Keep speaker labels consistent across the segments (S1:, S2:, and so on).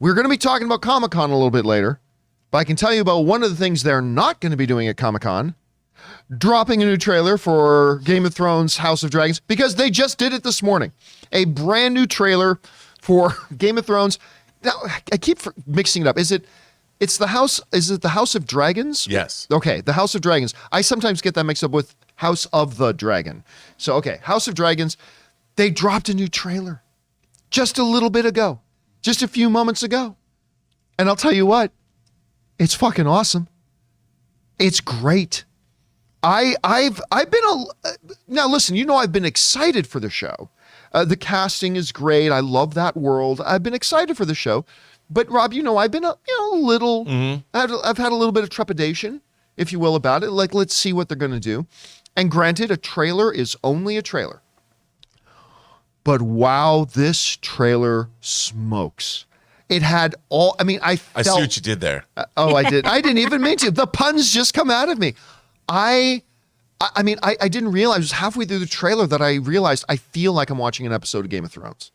S1: We're going to be talking about Comic-Con a little bit later, but I can tell you about one of the things they're not going to be doing at Comic-Con, dropping a new trailer for Game of Thrones House of Dragons, because they just did it this morning. A brand new trailer for Game of Thrones. Now, I keep mixing it up. Is it the House of Dragons?
S2: Yes.
S1: Okay, the House of Dragons. I sometimes get that mixed up with House of the Dragon. So, okay, House of Dragons. They dropped a new trailer just a little bit ago, just a few moments ago. And I'll tell you what, it's fucking awesome. It's great. I've been now listen, I've been excited for the show. The casting is great. I love that world. I've been excited for the show. But Rob, I've been a little, I've had a little bit of trepidation, if you will, about it. Like, let's see what they're going to do. And granted, a trailer is only a trailer. But wow, this trailer smokes. It had all, I felt.
S2: I see what you did there.
S1: I did. I didn't even mean to. The puns just come out of me. I didn't realize, it was halfway through the trailer that I realized I feel like I'm watching an episode of Game of Thrones.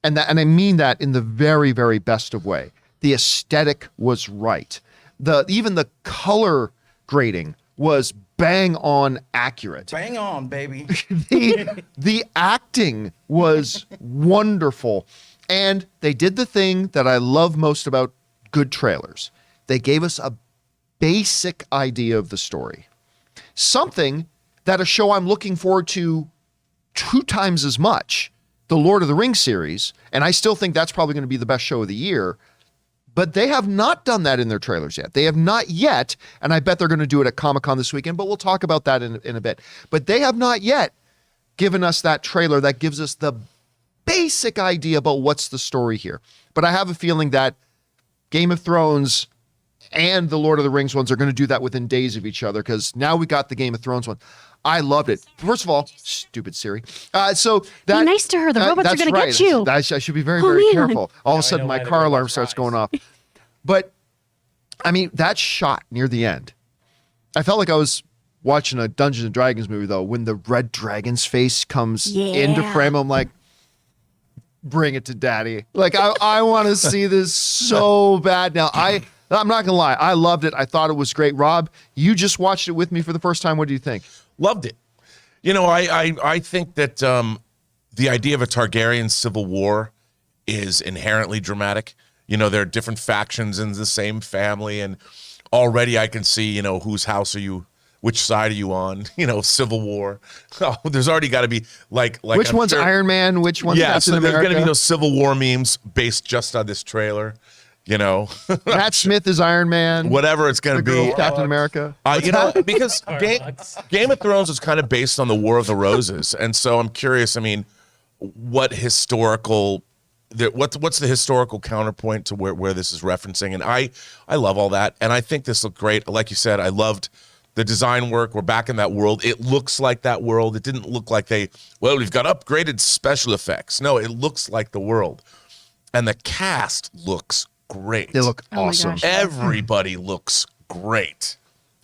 S1: And I mean that in the very, very best of way. The aesthetic was right. Even the color grading was bang on accurate.
S3: Bang on, baby.
S1: The acting was wonderful. And they did the thing that I love most about good trailers. They gave us a basic idea of the story. Something that a show I'm looking forward to 2 times as much, the Lord of the Rings series, and I still think that's probably going to be the best show of the year, but they have not done that in their trailers yet. They have not yet, and I bet they're going to do it at Comic-Con this weekend, but we'll talk about that in a bit. But they have not yet given us that trailer that gives us the basic idea about what's the story here. But I have a feeling that Game of Thrones and the Lord of the Rings ones are going to do that within days of each other, because now we got the Game of Thrones one. I loved it. First of all, stupid Siri. So that,
S4: be nice to her. The robots are going to get you.
S1: I should be very, very careful. All of a sudden, my car alarm starts going off. But that shot near the end, I felt like I was watching a Dungeons and Dragons movie, though, when the red dragon's face comes into frame. I'm like, bring it to daddy. Like, I want to see this so bad now. I'm not gonna lie, I loved it. I thought it was great. Rob, you just watched it with me for the first time. What do you think?
S2: Loved it. I think that the idea of a Targaryen civil war is inherently dramatic. There are different factions in the same family, and already I can see, whose house are you, which side are you on? Civil war. Oh, there's already got to be like
S1: which one's Iron Man, which one's Captain America?
S2: There's going to be those Civil War memes based just on this trailer.
S1: Matt Smith is Iron Man.
S2: Whatever it's going to be.
S1: Captain America.
S2: Because Game of Thrones is kind of based on the War of the Roses. And so I'm curious, what's the historical counterpoint to where this is referencing? And I love all that. And I think this looked great. Like you said, I loved the design work. We're back in that world. It looks like that world. It didn't look like we've got upgraded special effects. No, it looks like the world. And the cast looks great.
S1: They look awesome.
S2: Everybody looks great.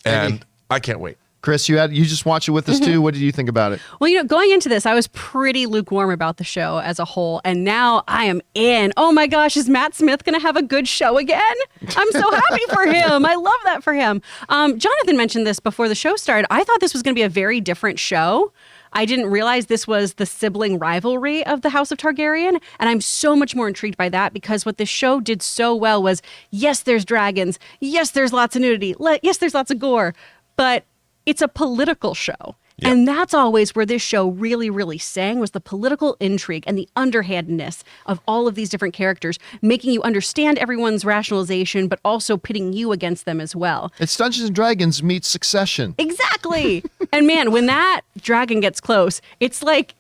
S2: And I can't wait.
S1: Chris, you just watched it with us too. What did you think about it?
S4: Well, going into this, I was pretty lukewarm about the show as a whole, and now I am in. Oh my gosh, is Matt Smith going to have a good show again? I'm so happy for him. I love that for him. Jonathan mentioned this before the show started. I thought this was going to be a very different show. I didn't realize this was the sibling rivalry of the House of Targaryen, and I'm so much more intrigued by that, because what this show did so well was, yes, there's dragons, yes, there's lots of nudity, yes, there's lots of gore, but it's a political show. Yep. And that's always where this show really, really sang, was the political intrigue and the underhandedness of all of these different characters, making you understand everyone's rationalization, but also pitting you against them as well.
S1: It's Dungeons & Dragons meets Succession.
S4: Exactly. And man, when that dragon gets close, it's like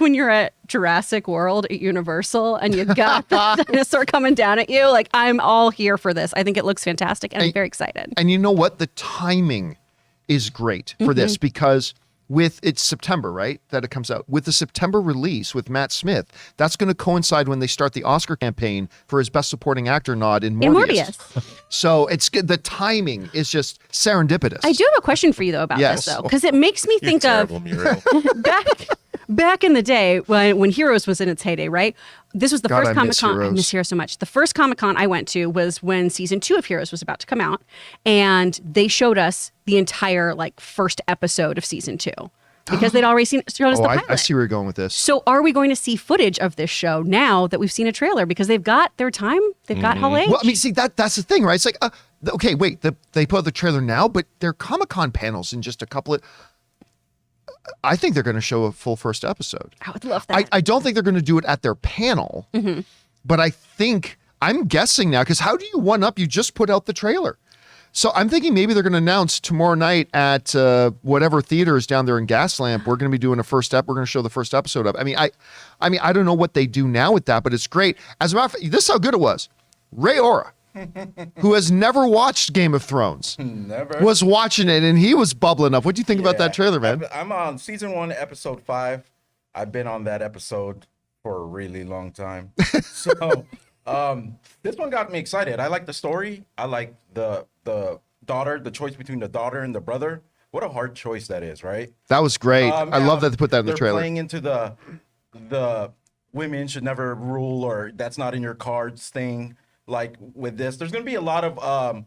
S4: when you're at Jurassic World at Universal and you've got the dinosaur coming down at you. Like, I'm all here for this. I think it looks fantastic, and I'm very excited.
S1: And you know what? The timing is great for this, because it's September, right, that it comes out. With the September release with Matt Smith, that's going to coincide when they start the Oscar campaign for his Best Supporting Actor nod in Morbius. So the timing is just serendipitous.
S4: I do have a question for you, though about this, though, because it makes me think of back in the day when Heroes was in its heyday, right? This was the
S1: God,
S4: first
S1: I miss
S4: Comic-Con. I
S1: Heroes.
S4: miss Heroes so much. The first Comic-Con I went to was when season 2 of Heroes was about to come out, and they showed us the entire first episode of season 2 because they'd already showed us
S1: Oh,
S4: the
S1: I
S4: pilot.
S1: see where you're going with this.
S4: So are we going to see footage of this show now that we've seen a trailer? Because they've got their time. They've got Hall H.
S1: Well, I mean, see, that's the thing, right? It's like, okay, wait, they put out the trailer now, but their Comic-Con panels in just a couple of... I think they're going to show a full first episode.
S4: I would love that.
S1: I don't think they're going to do it at their panel, but I'm guessing now, because how do you one-up? You just put out the trailer. So I'm thinking maybe they're going to announce tomorrow night at whatever theaters down there in Gaslamp, we're going to be doing we're going to show the first episode of. I mean, I don't know what they do now with that, but it's great. As a matter of fact, this is how good it was. Ray Ora, who has never watched Game of Thrones,
S3: Never.
S1: was watching it, and he was bubbling up. What do you think about that trailer, man?
S3: I'm on season 1, episode 5. I've been on that episode for a really long time. So this one got me excited. I like the story. I like the daughter, the choice between the daughter and the brother. What a hard choice that is, right?
S1: That was great. I love that they put that in the
S3: they're
S1: trailer.
S3: playing into the women should never rule, or that's not in your cards thing. Like with this, there's going to be a lot of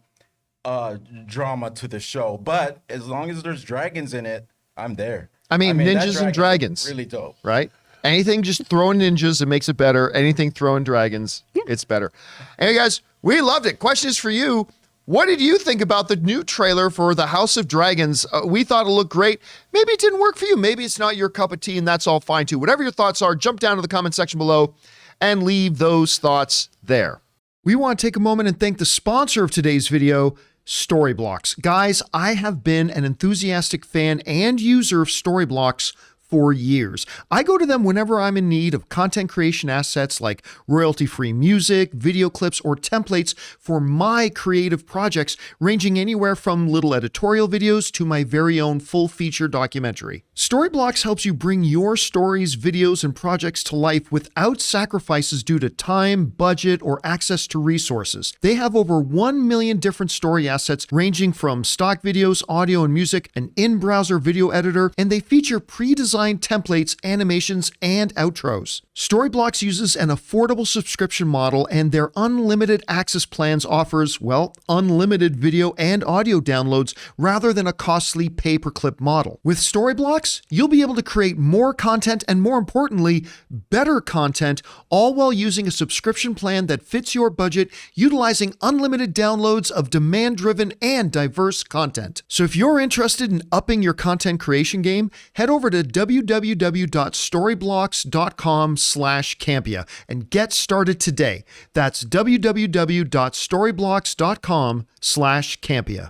S3: drama to the show, but as long as there's dragons in it, I'm there.
S1: I mean,
S3: that
S1: ninjas and
S3: dragon
S1: dragons.
S3: really dope.
S1: Right? Anything just throwing ninjas, it makes it better. Anything throwing dragons, it's better. Hey, guys, we loved it. Question is for you. What did you think about the new trailer for the House of Dragons? We thought it looked great. Maybe it didn't work for you. Maybe it's not your cup of tea, and that's all fine, too. Whatever your thoughts are, jump down to the comment section below and leave those thoughts there. We want to take a moment and thank the sponsor of today's video, Storyblocks. Guys, I have been an enthusiastic fan and user of Storyblocks for years. I go to them whenever I'm in need of content creation assets like royalty-free music, video clips, or templates for my creative projects, ranging anywhere from little editorial videos to my very own full-feature documentary. Storyblocks helps you bring your stories, videos, and projects to life without sacrifices due to time, budget, or access to resources. They have over 1 million different story assets ranging from stock videos, audio and music, an in-browser video editor, and they feature pre-designed templates, animations, and outros. Storyblocks uses an affordable subscription model, and their unlimited access plans offers, well, unlimited video and audio downloads rather than a costly pay-per-clip model. With Storyblocks, you'll be able to create more content and, more importantly, better content, all while using a subscription plan that fits your budget, utilizing unlimited downloads of demand-driven and diverse content. So if you're interested in upping your content creation game, head over to www.storyblocks.com/Campea and get started today. That's www.storyblocks.com/Campea.